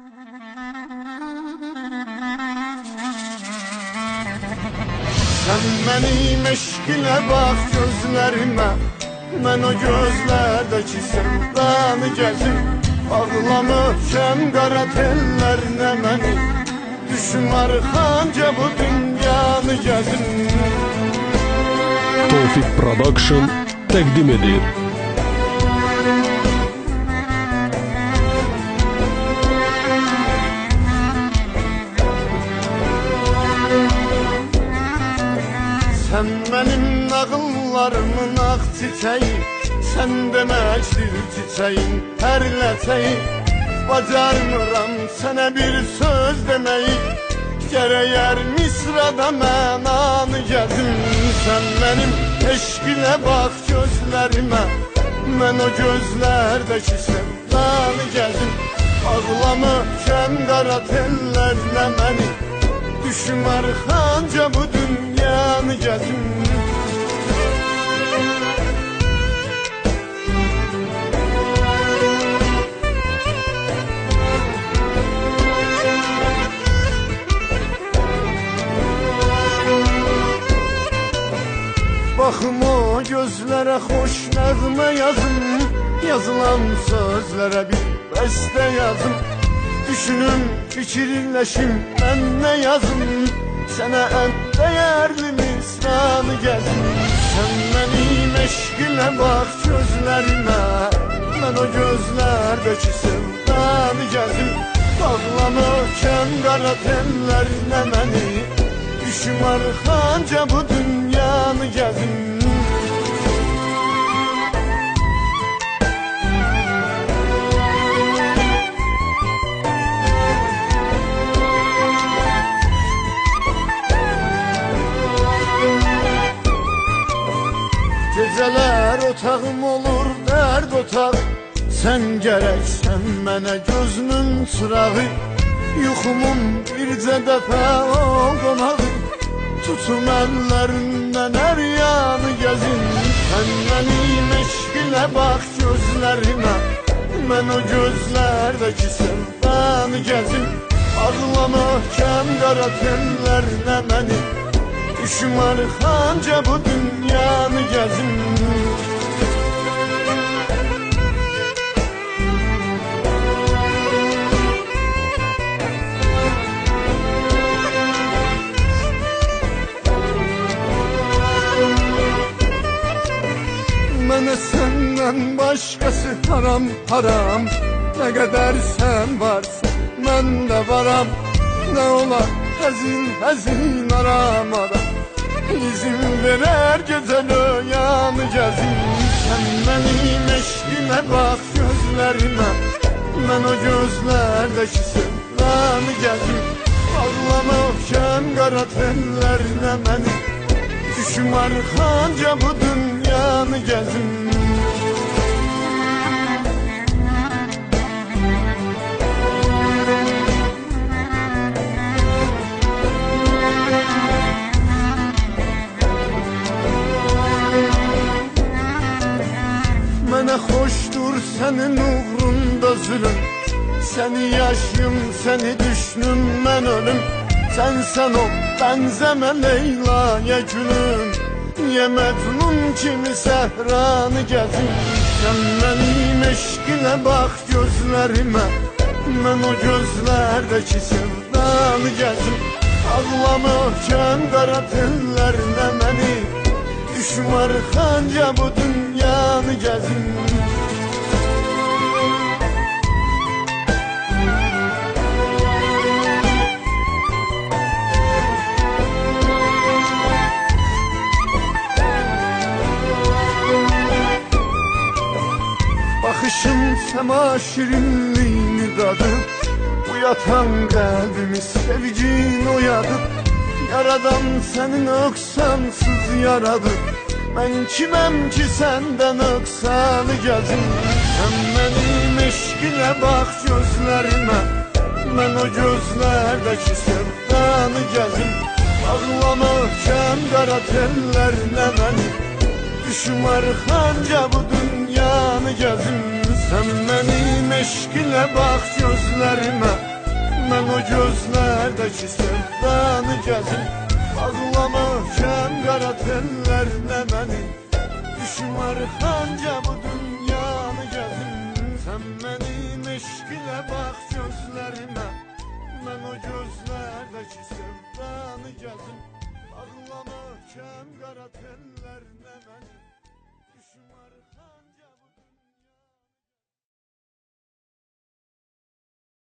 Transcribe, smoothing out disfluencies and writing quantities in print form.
Sen benim eşkile bak gözlerime, ben o gözlerdeki sevdanı gezim. Ağlamışım qara tellerine beni, düşüm arxanca bu dünyanı gezim. Tawfik Production təqdim edir. Sen benim nağıllarımın ağ çiçeği, sen deməkdir çiçeğin hər ləçəyi. Bacarmıram sənə bir söz demeyi, gerəyər misrada mənanı gəzim. Sen benim eşq ilə bax gözlərimə, mən o gözlərdəki sevdanı gəzim. Ağlamışam qara tellərlə məni, düşüm arxanca bu dünyanı gəzim. Baxım o gözlərə xoş nəğmə yazım, yazılan sözlərə bir bəstə yazım. Düşünüm, fikirləşim, mən nə yazım, sənə ən dəyərli misranı gəzim. Sən mənim eşq ilə bax gözlərimə, mən o gözlərdəki sevdanı gəzim. Bağlamışam qara tellərinə məni, düşüm arxanca bu dünyanı gəzim. Gecələr otağım olur dərd otaq, sən gərəksən mənə gözümün çırağı. Yuxumun bircə dəfə ol qonağı, tutum əllərindən hər yanı gəzin. Sən mənim eşq ilə bax gözlərimə, mən o gözlərdəki sevdanı gəzim. Ağlamışam qara tellərinə məni, düşüm arxanca bu dünyanı gəzim. Mənə səndən başqası haram haram, nə qədər sən varsa mən də varam. Nə olar həzin həzin aram aram, İzin verər gecəli yanı gəzim. Sən mənim eşqimə bax gözlərimə, mən o gözlərdəki sevdanı gəzim. Ağlamışam qara tellərinə məni, düşüm arxanca bu dünyanı gəzim. Mənə xoşdur sənin uğrunda zülüm, səni yaşayım, səni düşünüm, mən ölüm. Sənsən o bənzəmə Leyla'ya gülüm, niyə Məcnun kimi səhranı gəzim. Sən mənim eşq ilə bax gözlərimə, mən o gözlərdəki sevdanı gəzim. Ağlamışam qara tellərinə məni, düşüm arxanca bu dünyanı gəzim. Baxışım səma şirinliyini dadır, uyatan qəlbimi sevgin oyadır. Yaradan səni nöqsansız yaradır, mən kiməm ki səndən nöqsanı gəzim. Sən mənim eşq ilə bax gözlərimə, mən o gözlərdəki sevdanı gəzim. Ağlamışam qara tellərinə məni, düşüm arxanca bu dünyanı gəzim. Sən mənim eşq ilə bax gözlərimə, o gözlerdeki sevdanı gezim. Bağlama kem qara tellərlə məni, düşüm arxanca bu dünyanı gezim. Sən mənim eşq ilə bax gözlərimə, mən o gözlərdəki sevdanı gezim. Bağlama kem qara tellərlə məni, düşüm arxanca